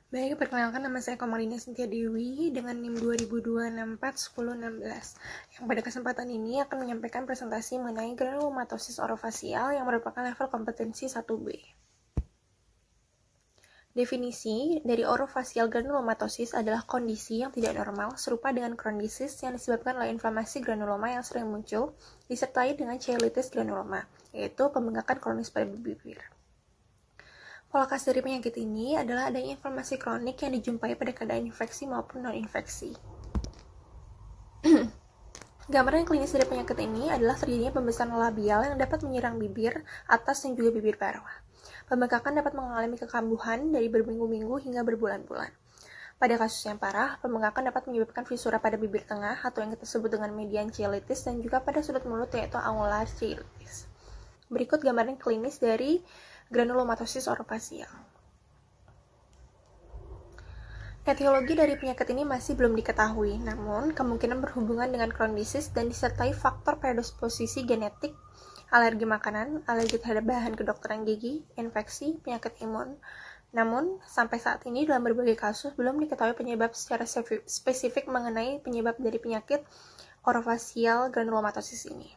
Baik, perkenalkan nama saya Komarina Cynthia Dewi dengan NIM 2022641016 yang pada kesempatan ini akan menyampaikan presentasi mengenai granulomatosis orofasial yang merupakan level kompetensi 1B. Definisi dari orofasial granulomatosis adalah kondisi yang tidak normal serupa dengan kronisis yang disebabkan oleh inflamasi granuloma yang sering muncul disertai dengan cheilitis granuloma, yaitu pembengkakan kronis pada bibir. Pola khas dari penyakit ini adalah adanya inflamasi kronik yang dijumpai pada keadaan infeksi maupun non-infeksi. Gambaran klinis dari penyakit ini adalah terjadinya pembesaran labial yang dapat menyerang bibir atas dan juga bibir bawah. Pembengkakan dapat mengalami kekambuhan dari berminggu-minggu hingga berbulan-bulan. Pada kasus yang parah, pembengkakan dapat menyebabkan fisura pada bibir tengah atau yang kita sebut dengan median cheilitis dan juga pada sudut mulut yaitu angular cheilitis. Berikut gambaran klinis dari granulomatosis orofasial. Etiologi dari penyakit ini masih belum diketahui, namun kemungkinan berhubungan dengan kronisis dan disertai faktor predisposisi genetik, alergi makanan, alergi terhadap bahan kedokteran gigi, infeksi, penyakit imun. Namun, sampai saat ini dalam berbagai kasus belum diketahui penyebab secara spesifik mengenai penyebab dari penyakit orofasial granulomatosis ini.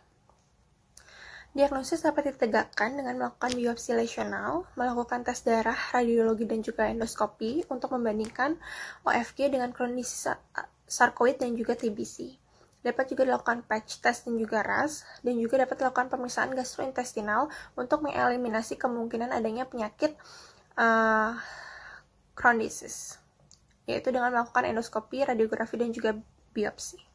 Diagnosis dapat ditegakkan dengan melakukan biopsi lesional, melakukan tes darah, radiologi, dan juga endoskopi untuk membandingkan OFG dengan kondisi sarkoid dan juga TBC. Dapat juga dilakukan patch test dan juga RAS, dan juga dapat dilakukan pemeriksaan gastrointestinal untuk mengeliminasi kemungkinan adanya penyakit kronisis, yaitu dengan melakukan endoskopi, radiografi, dan juga biopsi.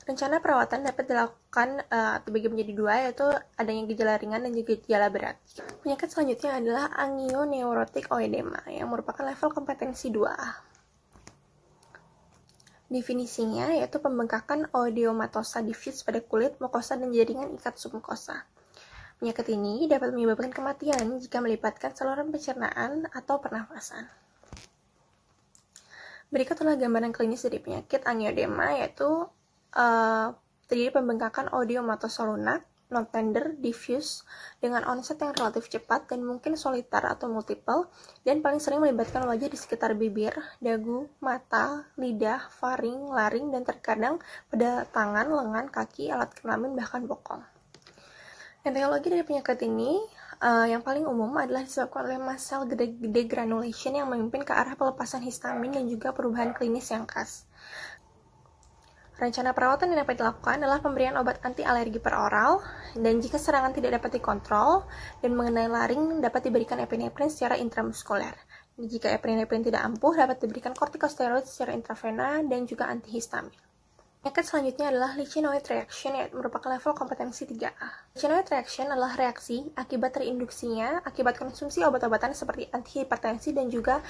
Rencana perawatan dapat dilakukan terbagi menjadi dua, yaitu adanya gejala ringan dan juga gejala berat. Penyakit selanjutnya adalah angioneurotic oedema, yang merupakan level kompetensi 2A. Definisinya yaitu pembengkakan oedeomatosa diffuse pada kulit, mukosa, dan jaringan ikat submukosa. Penyakit ini dapat menyebabkan kematian jika melibatkan saluran pencernaan atau pernafasan. Berikut adalah gambaran klinis dari penyakit angioedema, yaitu terjadi pembengkakan oedeomatosa lunak, non-tender, diffuse, dengan onset yang relatif cepat dan mungkin solitar atau multiple, dan paling sering melibatkan wajah di sekitar bibir, dagu, mata, lidah, faring, laring, dan terkadang pada tangan, lengan, kaki, alat kelamin, bahkan bokong. Etiologi dari penyakit ini yang paling umum adalah disebabkan oleh mast cell degranulation yang memimpin ke arah pelepasan histamin dan juga perubahan klinis yang khas. Rencana perawatan yang dapat dilakukan adalah pemberian obat anti-alergi per oral, dan jika serangan tidak dapat dikontrol dan mengenai laring, dapat diberikan epinefrin secara intramuskuler. Jika epinefrin tidak ampuh, dapat diberikan kortikosteroid secara intravena dan juga antihistamin. Penyakit selanjutnya adalah lichenoid reaction, yang merupakan level kompetensi 3A. Lichenoid reaction adalah reaksi akibat terinduksinya akibat konsumsi obat-obatan seperti antihipertensi dan juga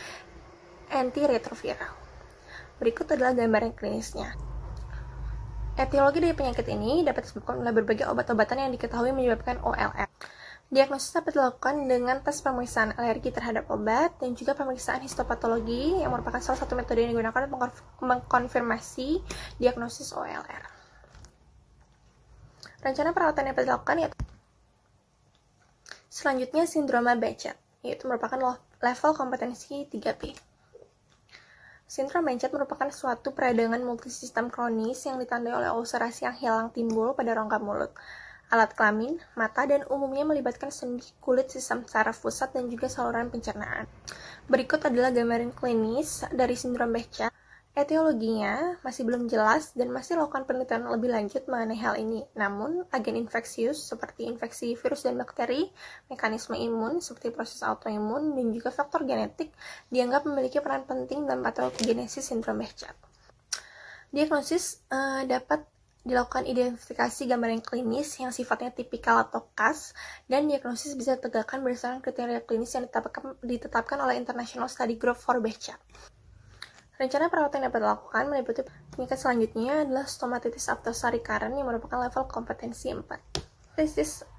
antiretroviral. Berikut adalah gambaran klinisnya. Etiologi dari penyakit ini dapat disebabkan oleh berbagai obat-obatan yang diketahui menyebabkan OLL. Diagnosis dapat dilakukan dengan tes pemeriksaan alergi terhadap obat dan juga pemeriksaan histopatologi yang merupakan salah satu metode yang digunakan untuk mengkonfirmasi diagnosis OLR. Rencana perawatan yang dapat dilakukan yaitu selanjutnya sindroma Behcet, yaitu merupakan level kompetensi 3B. Sindrom Behcet merupakan suatu peradangan multisistem kronis yang ditandai oleh ulcerasi yang hilang timbul pada rongga mulut, alat kelamin, mata, dan umumnya melibatkan sendi, kulit, sistem saraf pusat, dan juga saluran pencernaan. Berikut adalah gambaran klinis dari sindrom Behcet. Etiologinya masih belum jelas dan masih lakukan penelitian lebih lanjut mengenai hal ini. Namun, agen infeksius seperti infeksi virus dan bakteri, mekanisme imun seperti proses autoimun, dan juga faktor genetik dianggap memiliki peran penting dalam patogenesis sindrom Behcet. Diagnosis dapat dilakukan identifikasi gambaran klinis yang sifatnya tipikal atau khas, dan diagnosis bisa ditegakkan berdasarkan kriteria klinis yang ditetapkan oleh International Study Group for Behcet. Rencana perawatan yang dapat dilakukan meliputi penyakit selanjutnya adalah stomatitis aftosa recurrent yang merupakan level kompetensi 4.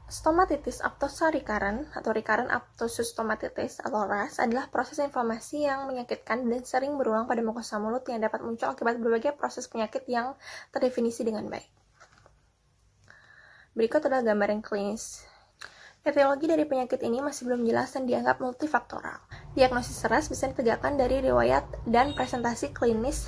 Stomatitis aftosa recurrent atau recurrent aptosus stomatitis atau RAS adalah proses inflamasi yang menyakitkan dan sering berulang pada mukosa mulut yang dapat muncul akibat berbagai proses penyakit yang terdefinisi dengan baik. Berikut adalah gambaran klinis. Etiologi dari penyakit ini masih belum jelas dan dianggap multifaktoral. Diagnosis ras bisa ditegakkan dari riwayat dan presentasi klinis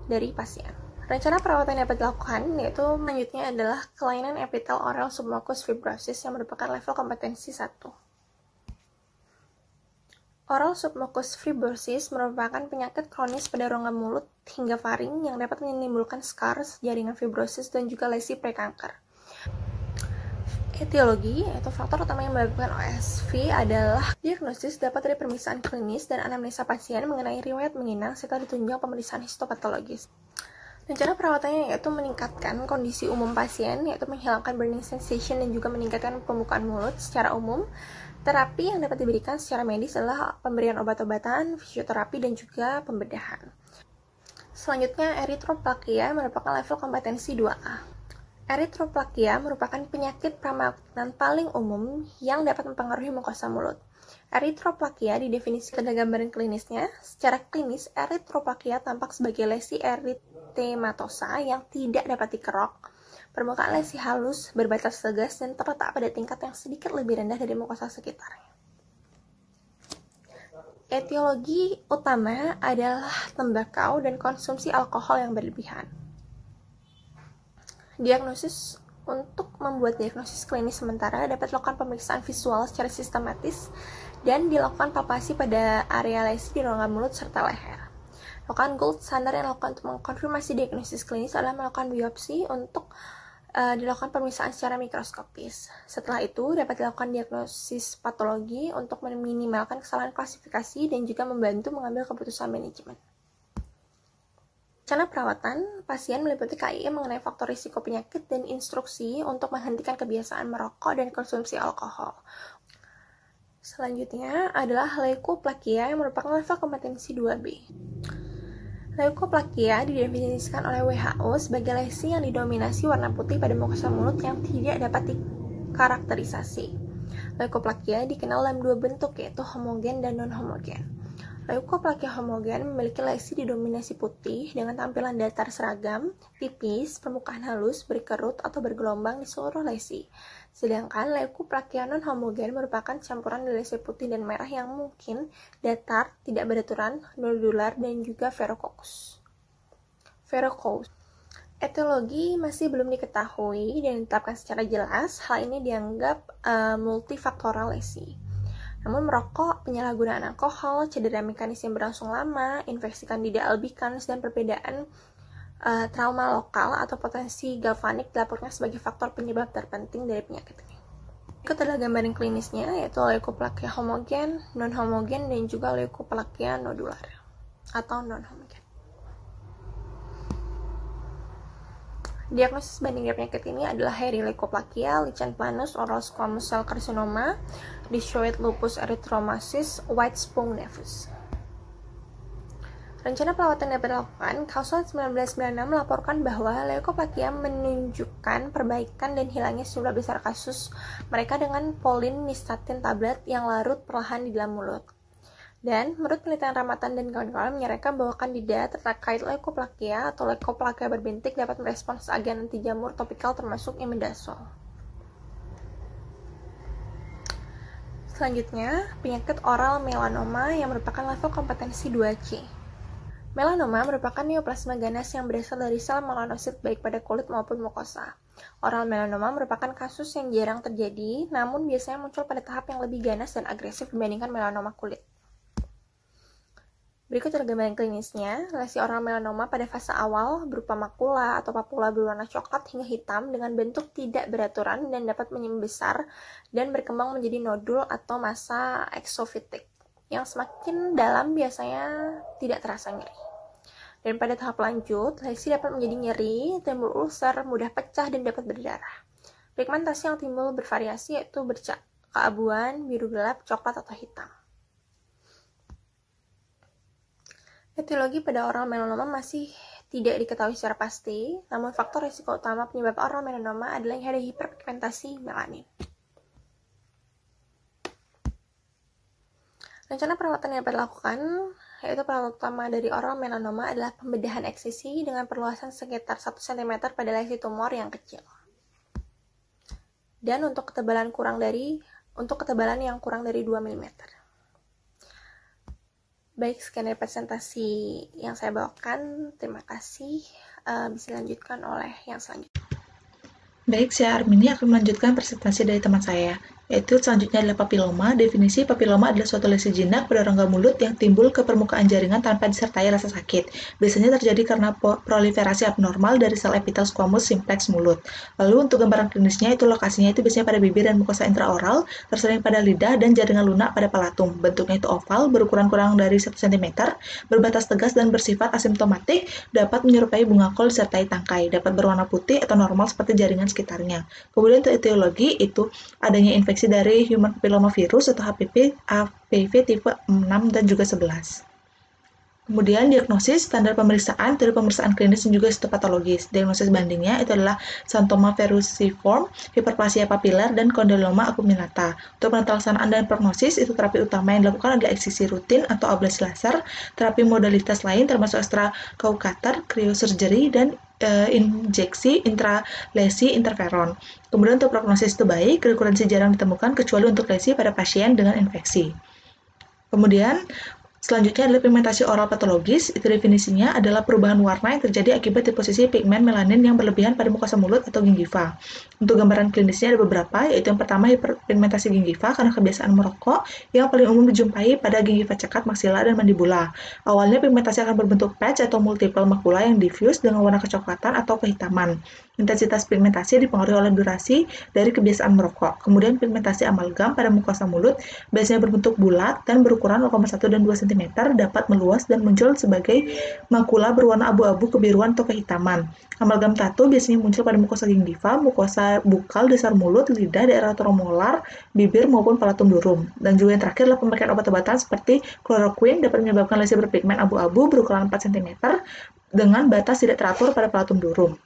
dari pasien. Rencana perawatan yang dapat dilakukan yaitu selanjutnya adalah kelainan epitel oral submucous fibrosis yang merupakan level kompetensi 1. Oral submucous fibrosis merupakan penyakit kronis pada rongga mulut hingga faring yang dapat menimbulkan scars, jaringan fibrosis, dan juga lesi prekanker. Etiologi, yaitu faktor utama yang menyebabkan OSV adalah diagnosis dapat dari pemeriksaan klinis dan anamnesa pasien mengenai riwayat menginang serta ditunjang pemeriksaan histopatologis. Rencana perawatannya yaitu meningkatkan kondisi umum pasien, yaitu menghilangkan burning sensation dan juga meningkatkan pembukaan mulut secara umum. Terapi yang dapat diberikan secara medis adalah pemberian obat-obatan, fisioterapi, dan juga pembedahan. Selanjutnya, eritroplakia merupakan level kompetensi 2A. Eritroplakia merupakan penyakit pramagnan paling umum yang dapat mempengaruhi mukosa mulut. Eritroplakia didefinisikan pada gambaran klinisnya. Secara klinis, eritroplakia tampak sebagai lesi eritematosa yang tidak dapat dikerok. Permukaan lesi halus, berbatas tegas, dan terletak pada tingkat yang sedikit lebih rendah dari mukosa sekitarnya. Etiologi utama adalah tembakau dan konsumsi alkohol yang berlebihan. Diagnosis. Untuk membuat diagnosis klinis sementara dapat dilakukan pemeriksaan visual secara sistematis dan dilakukan palpasi pada area lesi di rongga mulut serta leher. Lakukan gold standard yang dilakukan untuk mengkonfirmasi diagnosis klinis adalah melakukan biopsi untuk dilakukan pemeriksaan secara mikroskopis. Setelah itu dapat dilakukan diagnosis patologi untuk meminimalkan kesalahan klasifikasi dan juga membantu mengambil keputusan manajemen. Rencana perawatan, pasien meliputi KIM mengenai faktor risiko penyakit dan instruksi untuk menghentikan kebiasaan merokok dan konsumsi alkohol. Selanjutnya adalah leukoplakia yang merupakan level kompetensi 2B. Leukoplakia didefinisikan oleh WHO sebagai lesi yang didominasi warna putih pada mukosa mulut yang tidak dapat dikarakterisasi. Leukoplakia dikenal dalam dua bentuk, yaitu homogen dan non-homogen. Leukoplakia homogen memiliki lesi didominasi putih dengan tampilan datar seragam, tipis, permukaan halus, berkerut atau bergelombang di seluruh lesi. Sedangkan leukoplakia non-homogen merupakan campuran dari lesi putih dan merah yang mungkin datar, tidak beraturan, nodular, dan juga verrucous. Etiologi masih belum diketahui dan ditetapkan secara jelas. Hal ini dianggap multifaktoral lesi. Namun merokok, penyalahgunaan alkohol, cedera mekanis yang berlangsung lama, infeksi Candida albicans, dan perbedaan trauma lokal atau potensi galvanik dilaporkan sebagai faktor penyebab terpenting dari penyakit ini. Berikut adalah gambaran klinisnya, yaitu leukoplakia homogen, non-homogen, dan juga leukoplakia nodular atau non-homogen. Diagnosis banding dari penyakit ini adalah hairy leukoplakia, lichen planus, oral squamous cell carcinoma, discoid lupus erythematosus, white spong nevus. Rencana perawatan dapat dilakukan. Kausal 1996 melaporkan bahwa leukoplakia menunjukkan perbaikan dan hilangnya sejumlah besar kasus mereka dengan polinistatin tablet yang larut perlahan di dalam mulut. Dan menurut penelitian Ramatan dan kawan-kawan menyarankan bahwa kandidat terkait leukoplakia atau leukoplakia berbintik dapat merespons agen anti jamur topikal termasuk imidazole. Selanjutnya, penyakit oral melanoma yang merupakan level kompetensi 2C. Melanoma merupakan neoplasma ganas yang berasal dari sel melanosit baik pada kulit maupun mukosa. Oral melanoma merupakan kasus yang jarang terjadi, namun biasanya muncul pada tahap yang lebih ganas dan agresif dibandingkan melanoma kulit. Berikut adalah gambaran klinisnya. Lesi oral melanoma pada fase awal berupa makula atau papula berwarna coklat hingga hitam dengan bentuk tidak beraturan dan dapat membesar dan berkembang menjadi nodul atau massa exophytic yang semakin dalam biasanya tidak terasa nyeri. Dan pada tahap lanjut, lesi dapat menjadi nyeri, timbul ulcer, mudah pecah, dan dapat berdarah. Pigmentasi yang timbul bervariasi yaitu bercak keabuan, biru gelap, coklat, atau hitam. Etiologi pada oral melanoma masih tidak diketahui secara pasti, namun faktor risiko utama penyebab oral melanoma adalah yang ada hiperpigmentasi melanin. Rencana perawatan yang dapat dilakukan, yaitu perawatan utama dari oral melanoma adalah pembedahan eksisi dengan perluasan sekitar 1 cm pada lesi tumor yang kecil. Dan untuk ketebalan kurang dari untuk ketebalan yang kurang dari 2 mm. Baik, sekian dari presentasi yang saya bawakan. Terima kasih. Bisa dilanjutkan oleh yang selanjutnya. Baik, saya Armini akan melanjutkan presentasi dari teman saya, yaitu selanjutnya adalah papiloma. Definisi papiloma adalah suatu lesi jinak pada rongga mulut yang timbul ke permukaan jaringan tanpa disertai rasa sakit. Biasanya terjadi karena proliferasi abnormal dari sel epitel squamous simplex mulut. Lalu untuk gambaran klinisnya itu lokasinya itu biasanya pada bibir dan mukosa intraoral, terseling pada lidah dan jaringan lunak pada palatum. Bentuknya itu oval, berukuran kurang dari 1 cm, berbatas tegas dan bersifat asimptomatik, dapat menyerupai bunga kol disertai tangkai, dapat berwarna putih atau normal seperti jaringan sekitarnya. Kemudian untuk etiologi itu adanya infeksi dari human papillomavirus atau HPV tipe 6 dan juga 11. Kemudian diagnosis, standar pemeriksaan, dari pemeriksaan klinis dan juga histopatologis. Diagnosis bandingnya itu adalah Xanthoma verruciforme, hiperplasia papiler, dan kondyloma acuminata. Untuk penelaksanaan dan prognosis, itu terapi utama yang dilakukan adalah eksisi rutin atau ablasi laser, terapi modalitas lain termasuk extracatheter, cryosurgery, dan injeksi intralesi interferon. Kemudian untuk prognosis itu baik, rekurensi jarang ditemukan kecuali untuk lesi pada pasien dengan infeksi. Kemudian selanjutnya adalah pigmentasi oral patologis. Itu definisinya adalah perubahan warna yang terjadi akibat deposisi pigmen melanin yang berlebihan pada mukosa mulut atau gingiva. Untuk gambaran klinisnya ada beberapa, yaitu yang pertama hiperpigmentasi gingiva karena kebiasaan merokok yang paling umum dijumpai pada gingiva cekat, maksila, dan mandibula. Awalnya pigmentasi akan berbentuk patch atau multiple makula yang diffuse dengan warna kecoklatan atau kehitaman. Intensitas pigmentasi dipengaruhi oleh durasi dari kebiasaan merokok. Kemudian pigmentasi amalgam pada mukosa mulut biasanya berbentuk bulat dan berukuran 0,1 dan 2 cm, dapat meluas dan muncul sebagai makula berwarna abu-abu kebiruan atau kehitaman. Amalgam tatu biasanya muncul pada mukosa gingiva, mukosa bukal, dasar mulut, lidah, daerah tromolar, bibir maupun palatum durum. Dan juga yang terakhir adalah pemakaian obat-obatan seperti chloroquine dapat menyebabkan lesi berpigmen abu-abu berukuran 4 cm dengan batas tidak teratur pada palatum durum.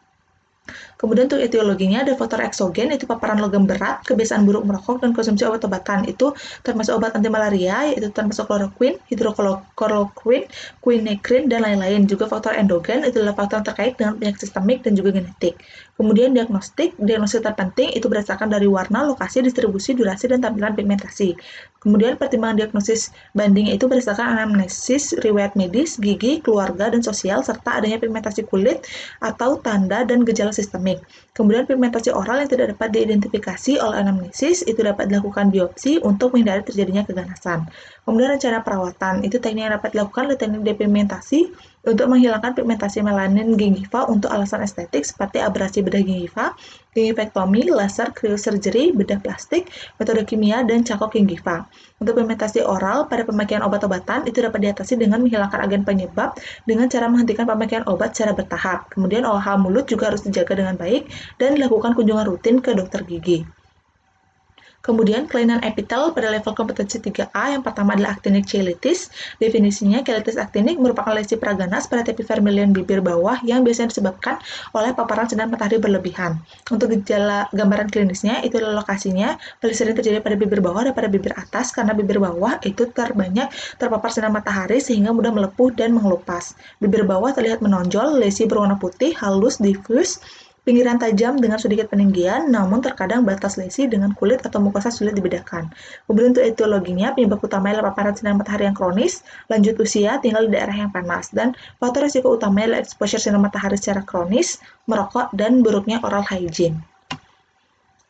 Kemudian untuk etiologinya ada faktor eksogen, itu paparan logam berat, kebiasaan buruk merokok, dan konsumsi obat-obatan. Itu termasuk obat anti malaria, yaitu termasuk chloroquine, hidrokloroquine, quinacridine, dan lain-lain. Juga faktor endogen, itu adalah faktor terkait dengan penyakit sistemik dan juga genetik. Kemudian diagnosis terpenting itu berdasarkan dari warna, lokasi, distribusi, durasi, dan tampilan pigmentasi. Kemudian pertimbangan diagnosis banding itu berdasarkan anamnesis, riwayat medis, gigi, keluarga, dan sosial, serta adanya pigmentasi kulit atau tanda dan gejala sistemik. Kemudian pigmentasi oral yang tidak dapat diidentifikasi oleh anamnesis itu dapat dilakukan biopsi untuk menghindari terjadinya keganasan. Kemudian rencana perawatan itu teknik yang dapat dilakukan oleh teknik depigmentasi untuk menghilangkan pigmentasi melanin gingiva untuk alasan estetik seperti abrasi bedah gingiva, gingivektomi, laser, cryosurgery, bedah plastik, metode kimia, dan cangkok gingiva. Untuk pigmentasi oral pada pemakaian obat-obatan itu dapat diatasi dengan menghilangkan agen penyebab dengan cara menghentikan pemakaian obat secara bertahap. Kemudian OH mulut juga harus dijaga dengan baik dan dilakukan kunjungan rutin ke dokter gigi. Kemudian kelainan epitel pada level kompetensi 3A, yang pertama adalah actinic cheilitis. Definisinya, cheilitis actinic merupakan lesi praganas pada tepi vermilion bibir bawah yang biasanya disebabkan oleh paparan sinar matahari berlebihan. Untuk gejala gambaran klinisnya, itu adalah lokasinya paling sering terjadi pada bibir bawah dan pada bibir atas karena bibir bawah itu terbanyak terpapar sinar matahari sehingga mudah melepuh dan mengelupas. Bibir bawah terlihat menonjol, lesi berwarna putih, halus, diffuse, pinggiran tajam dengan sedikit peninggian, namun terkadang batas lesi dengan kulit atau mukosa sulit dibedakan. Kemudian untuk etiologinya, penyebab utamanya adalah paparan sinar matahari yang kronis, lanjut usia, tinggal di daerah yang panas, dan faktor risiko utamanya adalah exposure sinar matahari secara kronis, merokok, dan buruknya oral hygiene.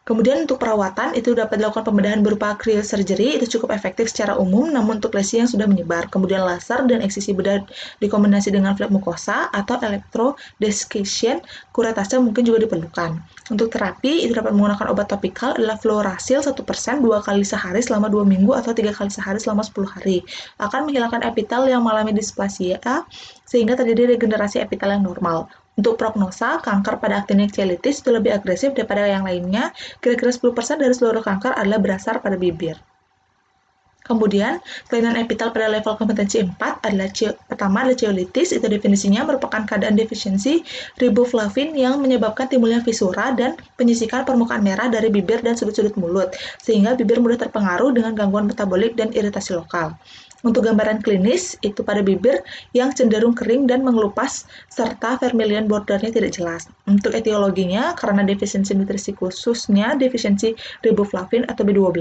Kemudian untuk perawatan itu dapat dilakukan pembedahan berupa cryosurgery, itu cukup efektif secara umum, namun untuk lesi yang sudah menyebar. Kemudian laser dan eksisi bedah dikombinasi dengan flap mukosa atau electrodesiccation, kuretase mungkin juga diperlukan. Untuk terapi itu dapat menggunakan obat topikal adalah fluorouracil 1% 2 kali sehari selama 2 minggu atau 3 kali sehari selama 10 hari. Akan menghilangkan epitel yang mengalami displasia sehingga terjadi regenerasi epitel yang normal. Untuk prognosa, kanker pada actinic cheilitis itu lebih agresif daripada yang lainnya. Kira-kira 10% dari seluruh kanker adalah berasal pada bibir. Kemudian, kelainan epitel pada level kompetensi 4 adalah pertama adalah cheilitis, itu definisinya merupakan keadaan defisiensi riboflavin yang menyebabkan timbulnya fisura dan penyisikan permukaan merah dari bibir dan sudut-sudut mulut, sehingga bibir mudah terpengaruh dengan gangguan metabolik dan iritasi lokal. Untuk gambaran klinis, itu pada bibir yang cenderung kering dan mengelupas, serta vermilion bordernya tidak jelas. Untuk etiologinya, karena defisiensi nutrisi khususnya defisiensi riboflavin atau B12,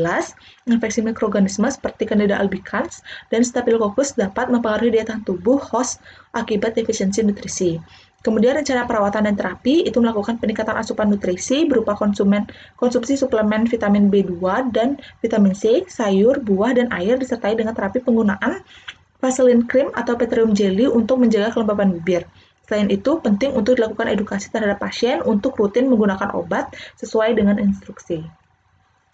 infeksi mikroorganisme seperti Candida albicans dan Staphylococcus dapat mempengaruhi daya tahan tubuh host akibat defisiensi nutrisi. Kemudian rencana perawatan dan terapi itu melakukan peningkatan asupan nutrisi berupa konsumsi suplemen vitamin B2 dan vitamin C, sayur, buah, dan air disertai dengan terapi penggunaan Vaseline cream atau petroleum jelly untuk menjaga kelembaban bibir. Selain itu, penting untuk dilakukan edukasi terhadap pasien untuk rutin menggunakan obat sesuai dengan instruksi.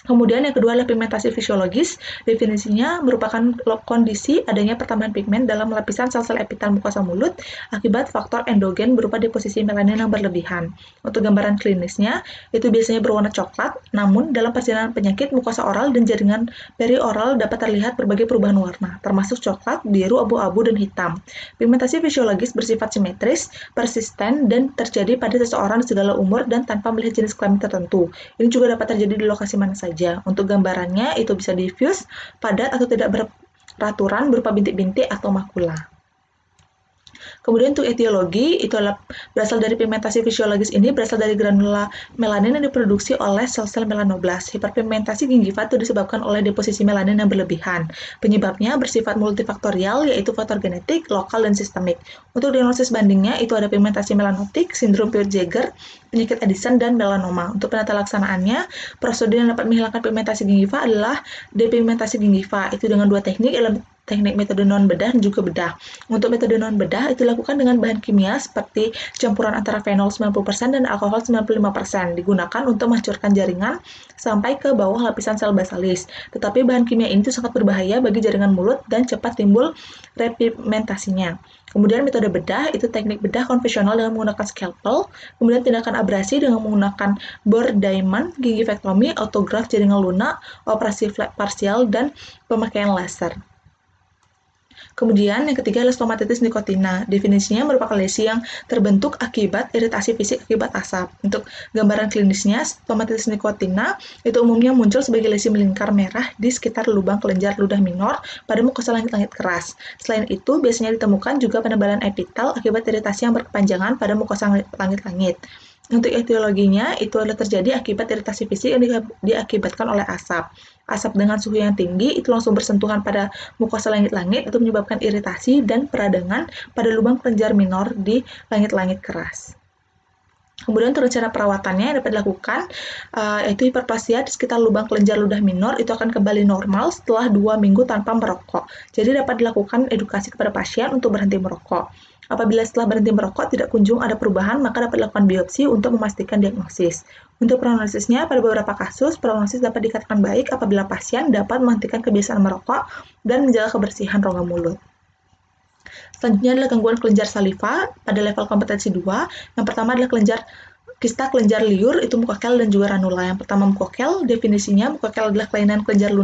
Kemudian yang kedua adalah pigmentasi fisiologis. Definisinya merupakan kondisi adanya pertambahan pigmen dalam lapisan sel-sel epitel mukosa mulut akibat faktor endogen berupa deposisi melanin yang berlebihan. Untuk gambaran klinisnya, itu biasanya berwarna coklat, namun dalam perjalanan penyakit mukosa oral dan jaringan perioral dapat terlihat berbagai perubahan warna, termasuk coklat, biru, abu-abu, dan hitam. Pigmentasi fisiologis bersifat simetris, persisten, dan terjadi pada seseorang di segala umur dan tanpa melihat jenis kelamin tertentu. Ini juga dapat terjadi di lokasi mana saja. Untuk gambarannya itu bisa diffuse, padat atau tidak beraturan berupa bintik-bintik atau makula. Kemudian untuk etiologi, itu adalah berasal dari pigmentasi fisiologis ini berasal dari granula melanin yang diproduksi oleh sel-sel melanoblas. Hiperpigmentasi gingiva itu disebabkan oleh deposisi melanin yang berlebihan. Penyebabnya bersifat multifaktorial, yaitu faktor genetik, lokal, dan sistemik. Untuk diagnosis bandingnya, itu ada pigmentasi melanotik, sindrom Peutz-Jeghers, penyakit Addison, dan melanoma. Untuk penata laksanaannya, prosedur yang dapat menghilangkan pigmentasi gingiva adalah depigmentasi gingiva. Itu dengan dua teknik, teknik metode non-bedah dan juga bedah. Untuk metode non-bedah itu dilakukan dengan bahan kimia seperti campuran antara fenol 90% dan alkohol 95%, digunakan untuk menghancurkan jaringan sampai ke bawah lapisan sel basalis. Tetapi bahan kimia ini sangat berbahaya bagi jaringan mulut dan cepat timbul repigmentasinya. Kemudian metode bedah itu teknik bedah konvensional dengan menggunakan scalpel, kemudian tindakan abrasi dengan menggunakan bor diamond, gingivektomi, autograft jaringan lunak, operasi flap parsial, dan pemakaian laser. Kemudian yang ketiga adalah stomatitis nikotina. Definisinya merupakan lesi yang terbentuk akibat iritasi fisik akibat asap. Untuk gambaran klinisnya, stomatitis nikotina itu umumnya muncul sebagai lesi melingkar merah di sekitar lubang kelenjar ludah minor pada mukosa langit-langit keras. Selain itu, biasanya ditemukan juga penebalan epitel akibat iritasi yang berkepanjangan pada mukosa langit-langit. Untuk etiologinya, itu adalah terjadi akibat iritasi fisik yang diakibatkan oleh asap. Asap dengan suhu yang tinggi itu langsung bersentuhan pada mukosa langit-langit itu menyebabkan iritasi dan peradangan pada lubang kelenjar minor di langit-langit keras. Kemudian untuk cara perawatannya yang dapat dilakukan yaitu hiperplasia di sekitar lubang kelenjar ludah minor itu akan kembali normal setelah 2 minggu tanpa merokok. Jadi dapat dilakukan edukasi kepada pasien untuk berhenti merokok. Apabila setelah berhenti merokok tidak kunjung ada perubahan, maka dapat dilakukan biopsi untuk memastikan diagnosis. Untuk prognosisnya, pada beberapa kasus, prognosis dapat dikatakan baik apabila pasien dapat menghentikan kebiasaan merokok dan menjaga kebersihan rongga mulut. Selanjutnya adalah gangguan kelenjar saliva pada level kompetensi 2. Yang pertama adalah kista kelenjar liur, itu mukokel dan juga ranula. Yang pertama mukokel, definisinya mukokel adalah kelainan kelenjar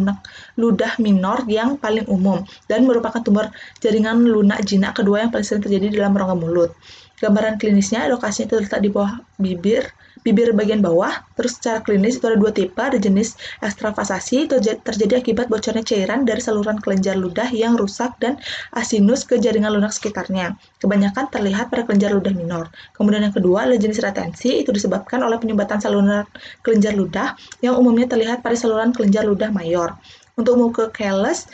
ludah minor yang paling umum dan merupakan tumor jaringan lunak jinak kedua yang paling sering terjadi dalam rongga mulut. Gambaran klinisnya, lokasinya itu terletak di bawah bibir bagian bawah. Terus secara klinis itu ada 2 tipe, ada jenis ekstravasasi, itu terjadi akibat bocornya cairan dari saluran kelenjar ludah yang rusak dan asinus ke jaringan lunak sekitarnya. Kebanyakan terlihat pada kelenjar ludah minor. Kemudian yang kedua adalah jenis retensi, itu disebabkan oleh penyumbatan saluran kelenjar ludah yang umumnya terlihat pada saluran kelenjar ludah mayor. Untuk mukokeles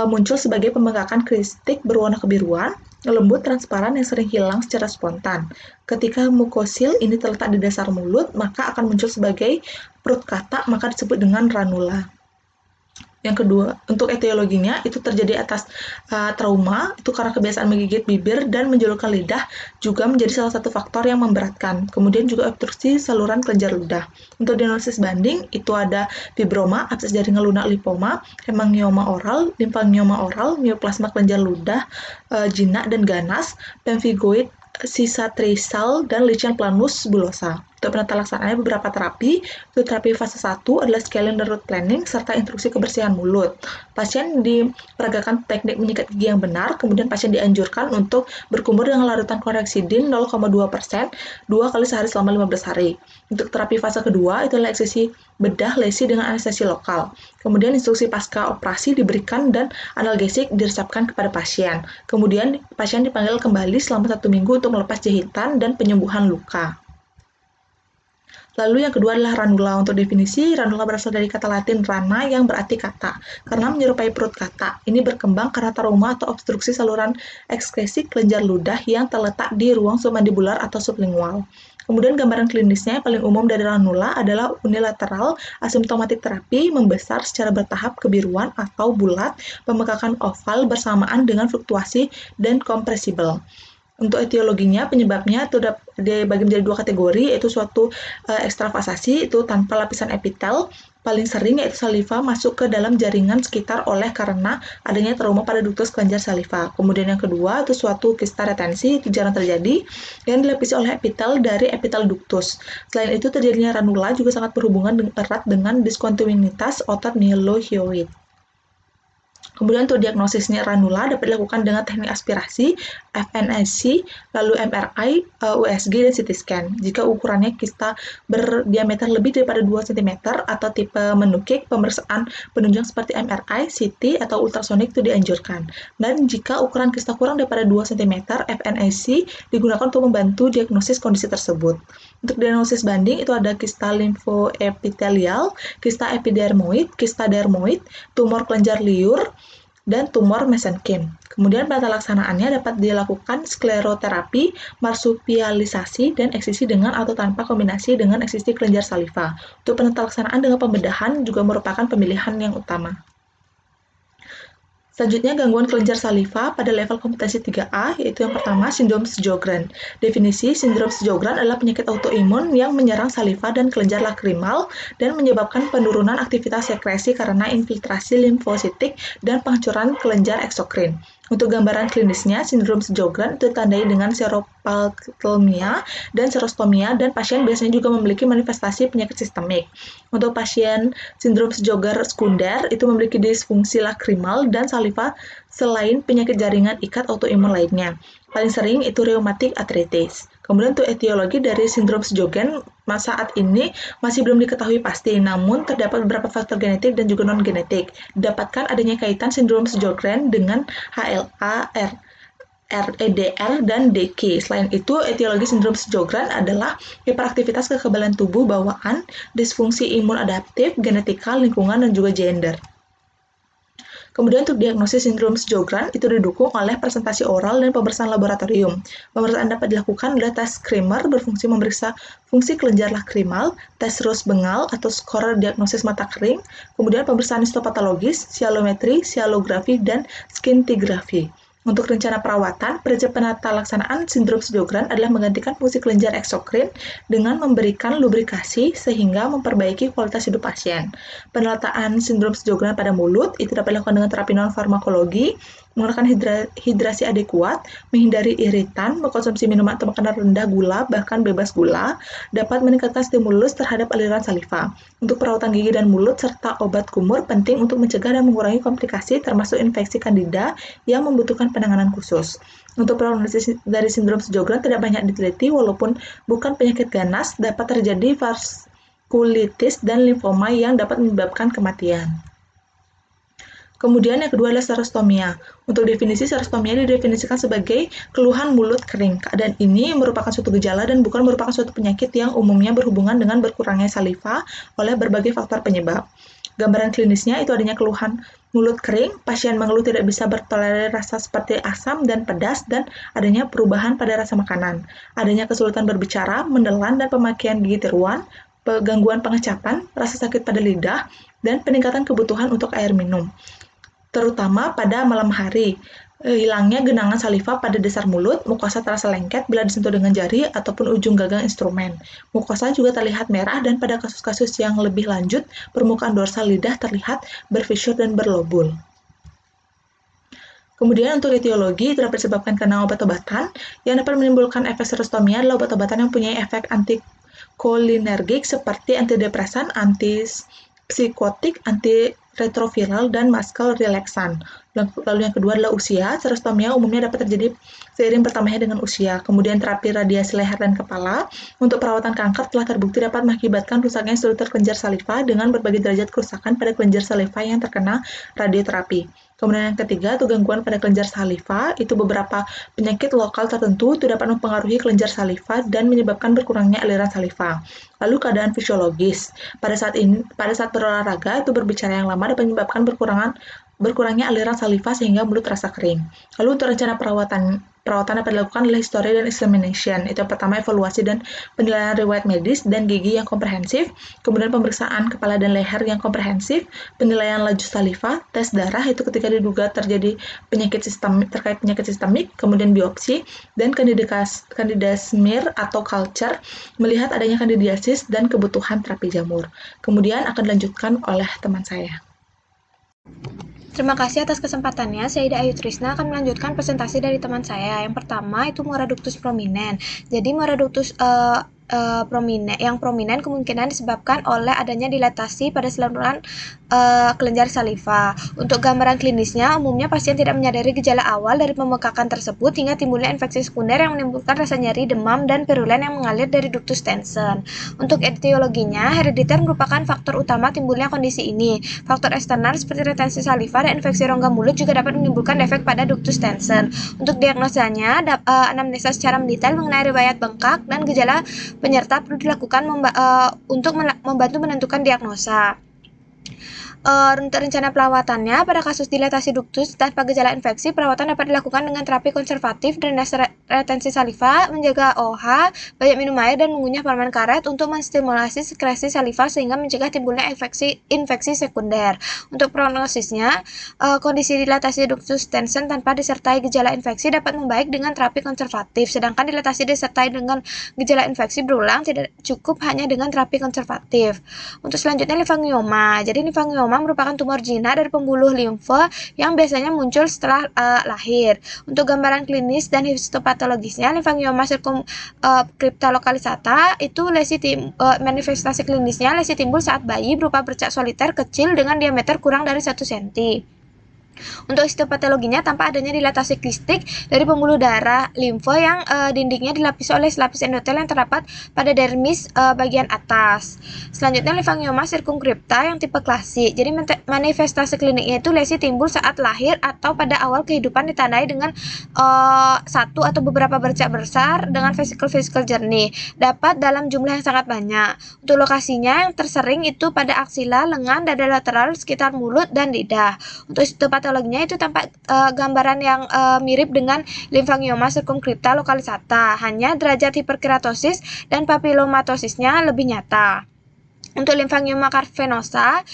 muncul sebagai pembengkakan kristik berwarna kebiruan, lembut, transparan yang sering hilang secara spontan. Ketika mukosil ini terletak di dasar mulut, maka akan muncul sebagai perut katak, maka disebut dengan ranula. Yang kedua, untuk etiologinya itu terjadi atas trauma, itu karena kebiasaan menggigit bibir dan menjulurkan lidah juga menjadi salah satu faktor yang memberatkan. Kemudian juga obstruksi saluran kelenjar ludah. Untuk diagnosis banding itu ada fibroma, abses jaringan lunak lipoma, hemangioma oral, limfangioma oral, neoplasma kelenjar ludah jinak dan ganas, pemphigoid, cicatricial, dan lichen planus bullosa. Untuk penata laksanaannya beberapa terapi. Untuk terapi fase 1 adalah scaling dan root planning serta instruksi kebersihan mulut. Pasien diperagakan teknik menyikat gigi yang benar, kemudian pasien dianjurkan untuk berkumur dengan larutan chlorhexidine 0,2% 2 kali sehari selama 15 hari. Untuk terapi fase kedua itu adalah eksisi bedah lesi dengan anestesi lokal. Kemudian instruksi pasca operasi diberikan dan analgesik diresepkan kepada pasien. Kemudian pasien dipanggil kembali selama 1 minggu untuk melepas jahitan dan penyembuhan luka. Lalu yang kedua adalah ranula. Untuk definisi, ranula berasal dari kata Latin rana yang berarti kata, karena menyerupai perut kata. Ini berkembang karena trauma atau obstruksi saluran ekskresi kelenjar ludah yang terletak di ruang submandibular atau sublingual. Kemudian gambaran klinisnya yang paling umum dari ranula adalah unilateral asimptomatik terapi membesar secara bertahap kebiruan atau bulat, pembengkakan oval bersamaan dengan fluktuasi dan kompresibel. Untuk etiologinya, penyebabnya itu dibagi menjadi 2 kategori, yaitu suatu ekstravasasi itu tanpa lapisan epitel, paling sering yaitu saliva masuk ke dalam jaringan sekitar oleh karena adanya trauma pada ductus kelenjar saliva. Kemudian yang kedua itu suatu kista retensi, itu jarang terjadi, yang dilapisi oleh epitel dari epitel ductus. Selain itu, terjadinya ranula juga sangat berhubungan erat dengan diskontinuitas otot mielohyoid. Kemudian untuk diagnosisnya ranula dapat dilakukan dengan teknik aspirasi, FNAC, lalu MRI, USG, dan CT scan. Jika ukurannya kista berdiameter lebih daripada 2 cm atau tipe menukik, pemeriksaan penunjang seperti MRI, CT, atau ultrasonik itu dianjurkan. Dan jika ukuran kista kurang daripada 2 cm, FNAC digunakan untuk membantu diagnosis kondisi tersebut. Untuk diagnosis banding itu ada kista limfoepitelial, kista epidermoid, kista dermoid, tumor kelenjar liur, dan tumor mesenkim. Kemudian penata laksanaannya dapat dilakukan skleroterapi, marsupialisasi, dan eksisi dengan atau tanpa kombinasi dengan eksisi kelenjar saliva. Untuk penata laksanaan dengan pembedahan juga merupakan pemilihan yang utama. Selanjutnya, gangguan kelenjar saliva pada level kompetensi 3A, yaitu yang pertama, sindrom Sjögren. Definisi, sindrom Sjögren adalah penyakit autoimun yang menyerang saliva dan kelenjar lakrimal dan menyebabkan penurunan aktivitas sekresi karena infiltrasi limfositik dan penghancuran kelenjar eksokrin. Untuk gambaran klinisnya, sindrom Sjögren itu ditandai dengan seropaltemia dan serostomia, dan pasien biasanya juga memiliki manifestasi penyakit sistemik. Untuk pasien sindrom Sjögren sekunder, itu memiliki disfungsi lakrimal dan saliva selain penyakit jaringan ikat autoimun lainnya. Paling sering itu rheumatic arthritis. Kemudian untuk etiologi dari sindrom Sjögren saat ini masih belum diketahui pasti, namun terdapat beberapa faktor genetik dan juga non-genetik. Didapatkan adanya kaitan sindrom Sjögren dengan HLA, REDR, dan DK. Selain itu, etiologi sindrom Sjögren adalah hiperaktivitas kekebalan tubuh bawaan, disfungsi imun adaptif, genetika, lingkungan, dan juga gender. Kemudian untuk diagnosis sindrom Sjögren itu didukung oleh presentasi oral dan pemeriksaan laboratorium. Pemeriksaan dapat dilakukan oleh tes Kramer berfungsi memeriksa fungsi kelenjar lakrimal, tes Roux bengal atau skor diagnosis mata kering, kemudian pemeriksaan histopatologis, sialometri, sialografi, dan scintigraphy. Untuk rencana perawatan, prinsip penata laksanaan sindrom Sjögren adalah menggantikan fungsi kelenjar eksokrin dengan memberikan lubrikasi sehingga memperbaiki kualitas hidup pasien. Penerataan sindrom Sjögren pada mulut itu dapat dilakukan dengan terapi non-farmakologi, menggunakan hidrasi adekuat, menghindari iritan, mengkonsumsi minuman atau makanan rendah gula, bahkan bebas gula, dapat meningkatkan stimulus terhadap aliran saliva. Untuk perawatan gigi dan mulut serta obat kumur penting untuk mencegah dan mengurangi komplikasi termasuk infeksi kandida yang membutuhkan penanganan khusus. Untuk prognosis dari sindrom Sjögren tidak banyak diteliti, walaupun bukan penyakit ganas, dapat terjadi vaskulitis dan limfoma yang dapat menyebabkan kematian. Kemudian yang kedua adalah serostomia. Untuk definisi, serostomia didefinisikan sebagai keluhan mulut kering. Keadaan ini merupakan suatu gejala dan bukan merupakan suatu penyakit yang umumnya berhubungan dengan berkurangnya saliva oleh berbagai faktor penyebab. Gambaran klinisnya itu adanya keluhan mulut kering, pasien mengeluh tidak bisa bertolerir rasa seperti asam dan pedas, dan adanya perubahan pada rasa makanan. Adanya kesulitan berbicara, menelan dan pemakaian gigi tiruan, gangguan pengecapan, rasa sakit pada lidah, dan peningkatan kebutuhan untuk air minum, terutama pada malam hari. Hilangnya genangan saliva pada dasar mulut, mukosa terasa lengket bila disentuh dengan jari ataupun ujung gagang instrumen. Mukosa juga terlihat merah dan pada kasus-kasus yang lebih lanjut, permukaan dorsal lidah terlihat berfisur dan berlobul. Kemudian untuk etiologi itu dapat disebabkan karena obat-obatan yang dapat menimbulkan efek serostomia adalah obat-obatan yang punya efek kolinergik seperti antidepresan, antipsikotik, antiretroviral, dan muscle relaxan. Lalu yang kedua adalah usia. Xerostomia umumnya dapat terjadi seiring bertambahnya dengan usia. Kemudian terapi radiasi leher dan kepala. Untuk perawatan kanker telah terbukti dapat mengakibatkan rusaknya struktur kelenjar saliva dengan berbagai derajat kerusakan pada kelenjar saliva yang terkena radioterapi. Kemudian yang ketiga, itu gangguan pada kelenjar saliva. Itu beberapa penyakit lokal tertentu itu dapat mempengaruhi kelenjar saliva dan menyebabkan berkurangnya aliran saliva. Lalu keadaan fisiologis. Pada saat berolahraga, itu berbicara yang lama dapat menyebabkan berkurangnya aliran saliva sehingga mulut terasa kering. Lalu untuk rencana perawatan dapat dilakukan oleh history dan examination. Itu yang pertama, evaluasi dan penilaian riwayat medis dan gigi yang komprehensif, kemudian pemeriksaan kepala dan leher yang komprehensif, penilaian laju saliva, tes darah itu ketika diduga terjadi terkait penyakit sistemik, kemudian biopsi, dan kandida smear atau culture, melihat adanya kandidiasis dan kebutuhan terapi jamur. Kemudian akan dilanjutkan oleh teman saya. Terima kasih atas kesempatannya. Saya Ida Ayu Trisna akan melanjutkan presentasi dari teman saya. Yang pertama itu muara ductus prominens. Jadi muara ductus prominens kemungkinan disebabkan oleh adanya dilatasi pada saluran kelenjar saliva. Untuk gambaran klinisnya, umumnya pasien tidak menyadari gejala awal dari pembengkakan tersebut hingga timbulnya infeksi sekunder yang menimbulkan rasa nyeri, demam, dan pirulen yang mengalir dari ductus tension. Untuk etiologinya, herediter merupakan faktor utama timbulnya kondisi ini. Faktor eksternal seperti retensi saliva dan infeksi rongga mulut juga dapat menimbulkan defek pada ductus tension. Untuk diagnosanya, anamnesa secara mendetail mengenai riwayat bengkak dan gejala penyerta perlu dilakukan untuk membantu menentukan diagnosa. Rencana perawatannya, pada kasus dilatasi ductus tanpa gejala infeksi, perawatan dapat dilakukan dengan terapi konservatif, drenase retensi saliva, menjaga OH, banyak minum air, dan mengunyah permen karet untuk menstimulasi sekresi saliva sehingga mencegah timbulnya infeksi sekunder. Untuk prognosisnya, kondisi dilatasi ductus tension tanpa disertai gejala infeksi dapat membaik dengan terapi konservatif, sedangkan dilatasi disertai dengan gejala infeksi berulang tidak cukup hanya dengan terapi konservatif. Untuk selanjutnya, limfangioma. Jadi limfangioma merupakan tumor jinak dari pembuluh limfa yang biasanya muncul setelah lahir. Untuk gambaran klinis dan histopatologisnya, limfangioma circumscripta localisata itu manifestasi klinisnya lesi timbul saat bayi berupa bercak soliter kecil dengan diameter kurang dari 1 cm. Untuk histopatologinya, tanpa adanya dilatasi kistik dari pembuluh darah limfa yang dindingnya dilapisi oleh selapis endotel yang terdapat pada dermis bagian atas. Selanjutnya, limfangioma circumscripta yang tipe klasik. Jadi manifestasi kliniknya itu lesi timbul saat lahir atau pada awal kehidupan ditandai dengan satu atau beberapa bercak besar dengan vesikel jernih. Dapat dalam jumlah yang sangat banyak. Untuk lokasinya yang tersering itu pada aksila, lengan, dada lateral, sekitar mulut, dan lidah. Untuk histopatologinya itu tampak gambaran yang mirip dengan limfangioma circumscripta localisata, hanya derajat hiperkeratosis dan papilomatosisnya lebih nyata. Untuk limfangioma cavernosa,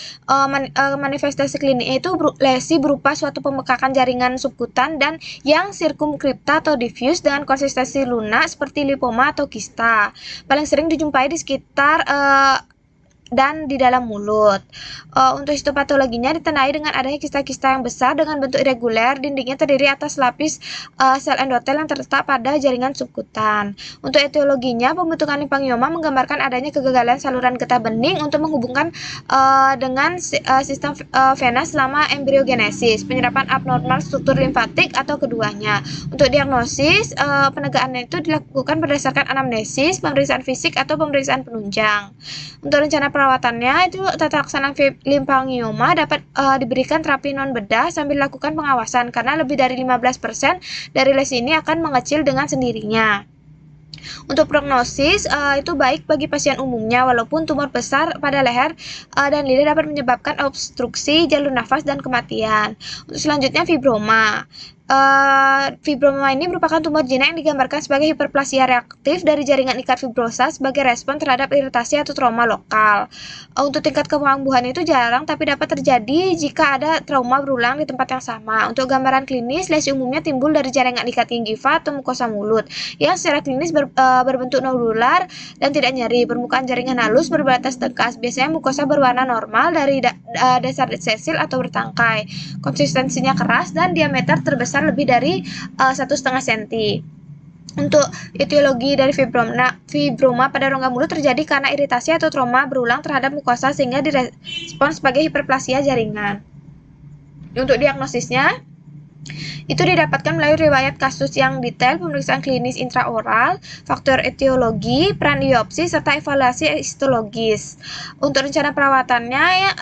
manifestasi kliniknya itu lesi berupa suatu pembekakan jaringan subkutan dan yang sirkumkripta atau diffuse dengan konsistensi lunak seperti lipoma atau kista. Paling sering dijumpai di sekitar dan di dalam mulut. Untuk histopatologinya ditandai dengan adanya kista-kista yang besar dengan bentuk irregular, dindingnya terdiri atas lapis sel endotel yang terletak pada jaringan subkutan. Untuk etiologinya, pembentukan limfangioma menggambarkan adanya kegagalan saluran getah bening untuk menghubungkan dengan sistem vena selama embriogenesis, penyerapan abnormal struktur limfatik atau keduanya. Untuk diagnosis, penegakannya itu dilakukan berdasarkan anamnesis, pemeriksaan fisik atau pemeriksaan penunjang. Untuk rencana perawatannya itu tata laksana limfangioma dapat diberikan terapi non bedah sambil dilakukan pengawasan karena lebih dari 15% dari lesi ini akan mengecil dengan sendirinya. Untuk prognosis itu baik bagi pasien umumnya walaupun tumor besar pada leher dan lidah dapat menyebabkan obstruksi jalur nafas dan kematian. Untuk selanjutnya fibroma. Fibroma ini merupakan tumor jinak yang digambarkan sebagai hiperplasia reaktif dari jaringan ikat fibrosa sebagai respon terhadap iritasi atau trauma lokal. Untuk tingkat kekambuhan itu jarang tapi dapat terjadi jika ada trauma berulang di tempat yang sama. Untuk gambaran klinis, lesi umumnya timbul dari jaringan ikat gingiva atau mukosa mulut yang secara klinis berbentuk nodular dan tidak nyeri. Permukaan jaringan halus berbatas tegas. Biasanya mukosa berwarna normal dari dasar sesil atau bertangkai. Konsistensinya keras dan diameter terbesar lebih dari 1,5 cm. Untuk etiologi dari fibroma pada rongga mulut terjadi karena iritasi atau trauma berulang terhadap mukosa sehingga direspons sebagai hiperplasia jaringan. Untuk diagnosisnya, itu didapatkan melalui riwayat kasus yang detail, pemeriksaan klinis intraoral, faktor etiologi, peran biopsi, serta evaluasi histologis. Untuk rencana perawatannya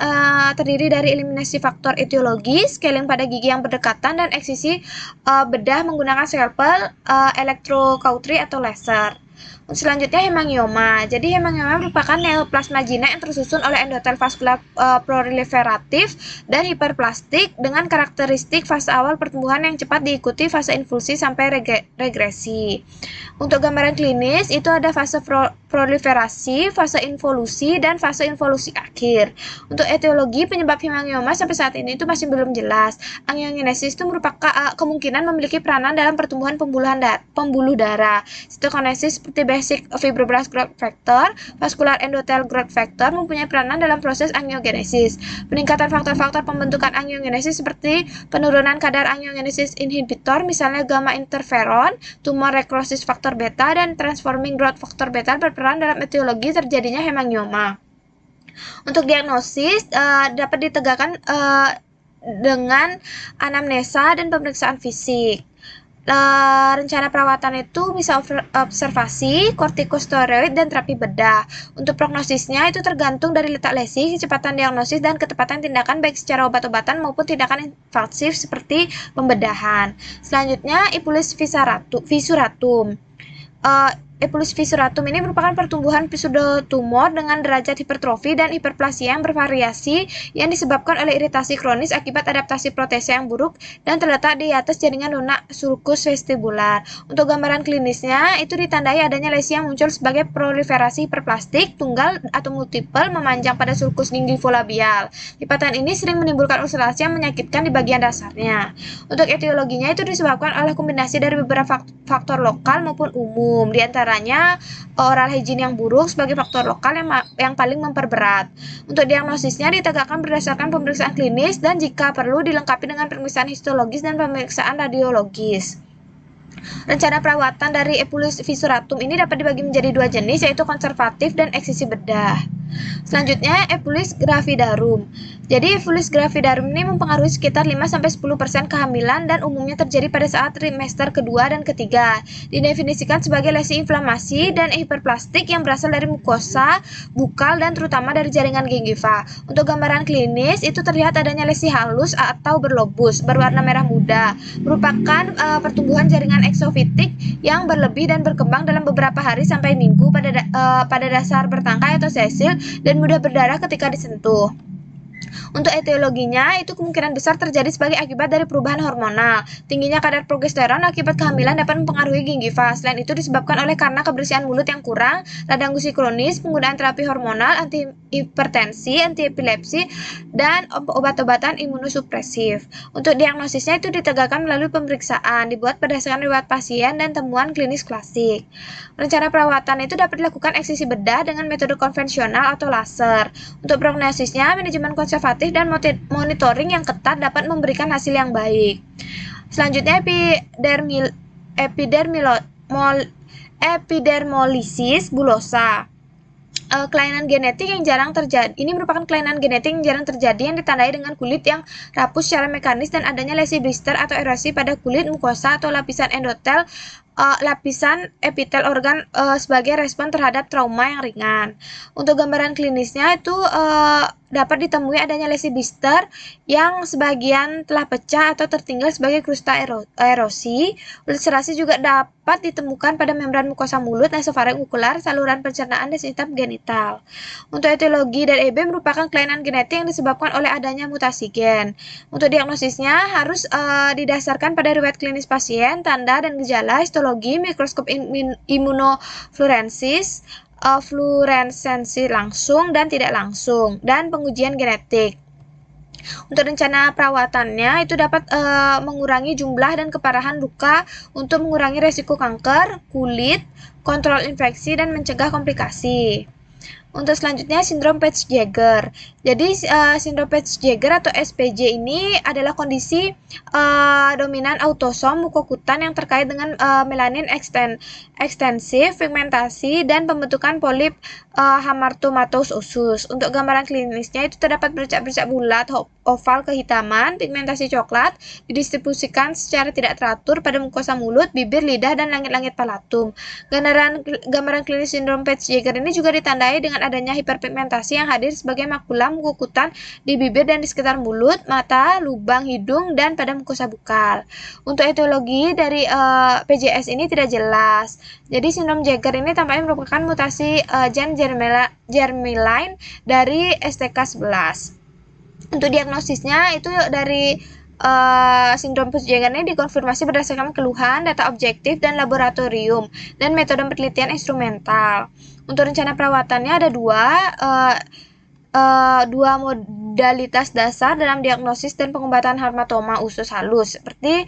terdiri dari eliminasi faktor etiologi, scaling pada gigi yang berdekatan, dan eksisi bedah menggunakan scalpel, elektrokautery atau laser. Selanjutnya hemangioma. Jadi hemangioma merupakan neoplasma jinak yang tersusun oleh endotel vaskular proliferatif dan hiperplastik dengan karakteristik fase awal pertumbuhan yang cepat diikuti fase infusi sampai regresi. Untuk gambaran klinis itu ada fase proliferasi, fase involusi, dan fase involusi akhir. Untuk etiologi penyebab hemangioma sampai saat ini itu masih belum jelas. Angiogenesis itu merupakan kemungkinan memiliki peranan dalam pertumbuhan pembuluh darah. Sitokinesis seperti basic fibroblast growth factor, vascular endothel growth factor mempunyai peranan dalam proses angiogenesis. Peningkatan faktor-faktor pembentukan angiogenesis seperti penurunan kadar angiogenesis inhibitor, misalnya gamma interferon, tumor necrosis faktor beta, dan transforming growth factor beta berperan dalam etiologi terjadinya hemangioma. Untuk diagnosis dapat ditegakkan dengan anamnesa dan pemeriksaan fisik. Rencana perawatan itu bisa observasi, kortikosteroid, dan terapi bedah. Untuk prognosisnya itu tergantung dari letak lesi, kecepatan diagnosis, dan ketepatan tindakan baik secara obat-obatan maupun tindakan invasif seperti pembedahan. Selanjutnya, Epulis fissuratum. Epulis fissuratum ini merupakan pertumbuhan pseudotumor dengan derajat hipertrofi dan hiperplasia yang bervariasi yang disebabkan oleh iritasi kronis akibat adaptasi protesa yang buruk dan terletak di atas jaringan lunak sulcus vestibular. Untuk gambaran klinisnya itu ditandai adanya lesi yang muncul sebagai proliferasi hiperplastik tunggal atau multiple memanjang pada sulcus gingivolabial. Lipatan ini sering menimbulkan ulcerasi yang menyakitkan di bagian dasarnya. Untuk etiologinya itu disebabkan oleh kombinasi dari beberapa faktor lokal maupun umum. Di antaranya oral hygiene yang buruk sebagai faktor lokal yang paling memperberat. Untuk diagnosisnya ditegakkan berdasarkan pemeriksaan klinis dan jika perlu dilengkapi dengan pemeriksaan histologis dan pemeriksaan radiologis. Rencana perawatan dari Epulis fissuratum ini dapat dibagi menjadi dua jenis, yaitu konservatif dan eksisi bedah. Selanjutnya, Epulis gravidarum. Jadi, Epulis gravidarum ini mempengaruhi sekitar 5-10% kehamilan dan umumnya terjadi pada saat trimester kedua dan ketiga. Didefinisikan sebagai lesi inflamasi dan hiperplastik yang berasal dari mukosa, bukal, dan terutama dari jaringan gingiva. Untuk gambaran klinis, itu terlihat adanya lesi halus atau berlobus, berwarna merah muda, merupakan pertumbuhan jaringan eksofitik yang berlebih dan berkembang dalam beberapa hari sampai minggu pada dasar bertangkai atau sesil dan mudah berdarah ketika disentuh. Untuk etiologinya, itu kemungkinan besar terjadi sebagai akibat dari perubahan hormonal. Tingginya kadar progesteron akibat kehamilan dapat mempengaruhi gingiva. Selain itu disebabkan karena kebersihan mulut yang kurang, radang gusi kronis, penggunaan terapi hormonal, antihipertensi, antiepilepsi, dan obat-obatan imunosupresif. Untuk diagnosisnya itu ditegakkan melalui pemeriksaan, dibuat berdasarkan riwayat pasien dan temuan klinis klasik. Rencana perawatan itu dapat dilakukan eksisi bedah dengan metode konvensional atau laser. Untuk prognosisnya, manajemen konservatif dan monitoring yang ketat dapat memberikan hasil yang baik. Selanjutnya epidermolisis bullosa. Kelainan genetik yang jarang terjadi. Ini merupakan kelainan genetik yang jarang terjadi yang ditandai dengan kulit yang rapuh secara mekanis dan adanya lesi blister atau erosi pada kulit, mukosa atau lapisan endotel, lapisan epitel organ sebagai respon terhadap trauma yang ringan. Untuk gambaran klinisnya itu dapat ditemui adanya lesi blister yang sebagian telah pecah atau tertinggal sebagai krusta erosi. Ulcerasi juga dapat ditemukan pada membran mukosa mulut, nasofaring ukular, saluran pencernaan, dan sistem genital. Untuk etiologi dan EB merupakan kelainan genetik yang disebabkan oleh adanya mutasi gen. Untuk diagnosisnya harus didasarkan pada riwayat klinis pasien, tanda dan gejala, histologi, mikroskop imunofluoresensi, fluoresensi langsung dan tidak langsung, dan pengujian genetik. Untuk rencana perawatannya itu dapat mengurangi jumlah dan keparahan luka untuk mengurangi resiko kanker kulit, kontrol infeksi, dan mencegah komplikasi. Untuk selanjutnya sindrom Peutz-Jeghers. Jadi sindrom Peutz-Jeghers atau SPJ ini adalah kondisi dominan autosom mukokutan yang terkait dengan melanin ekstensif, pigmentasi, dan pembentukan polip hamartomatous usus. Untuk gambaran klinisnya itu terdapat bercak-bercak bulat oval kehitaman, pigmentasi coklat, didistribusikan secara tidak teratur pada mukosa mulut, bibir, lidah, dan langit-langit palatum. Gambaran klinis sindrom Peutz-Jeghers ini juga ditandai dengan adanya hiperpigmentasi yang hadir sebagai makula mukokutan di bibir dan di sekitar mulut, mata, lubang hidung, dan pada mukosa bukal. Untuk etiologi dari PJS ini tidak jelas. Jadi sindrom Jeghers ini tampaknya merupakan mutasi gen germline dari STK11. Untuk diagnosisnya itu dari sindrom Peutz-Jeghers ini dikonfirmasi berdasarkan keluhan, data objektif, dan laboratorium, dan metode penelitian instrumental. Untuk rencana perawatannya ada dua modalitas dasar dalam diagnosis dan pengobatan hematoma usus halus, seperti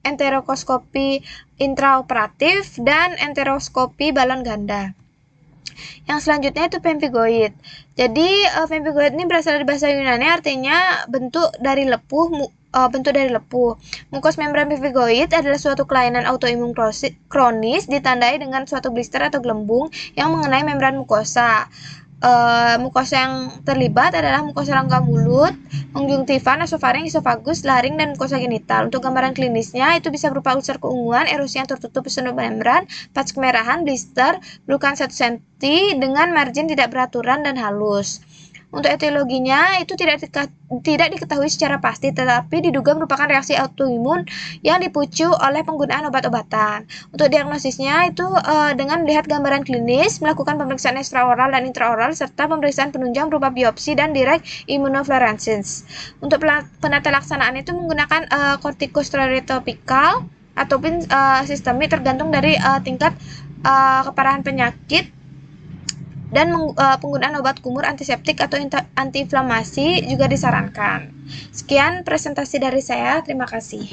enteroskopi intraoperatif dan enteroskopi balon ganda. Yang selanjutnya itu pemphigoid. Jadi pemphigoid ini berasal dari bahasa Yunani, artinya bentuk dari lepuh. Mukos membran pemphigoid adalah suatu kelainan autoimun kronis ditandai dengan suatu blister atau gelembung yang mengenai membran mukosa. Mukosa yang terlibat adalah mukosa rongga mulut, konjungtiva, nasofaring, esofagus, laring, dan mukosa genital. Untuk gambaran klinisnya itu bisa berupa ulcer keunguan, erosi yang tertutup penutup membran, patch kemerahan, blister, berukuran 1 cm dengan margin tidak beraturan dan halus. Untuk etiologinya itu tidak diketahui secara pasti, tetapi diduga merupakan reaksi autoimun yang dipicu oleh penggunaan obat-obatan. Untuk diagnosisnya itu dengan melihat gambaran klinis, melakukan pemeriksaan ekstraoral dan intraoral, serta pemeriksaan penunjang berupa biopsi dan direct immunofluorescence. Untuk penata laksanaan itu menggunakan kortikosteroid topikal ataupun sistemik tergantung dari tingkat keparahan penyakit, dan penggunaan obat kumur, antiseptik, atau antiinflamasi juga disarankan. Sekian presentasi dari saya, terima kasih.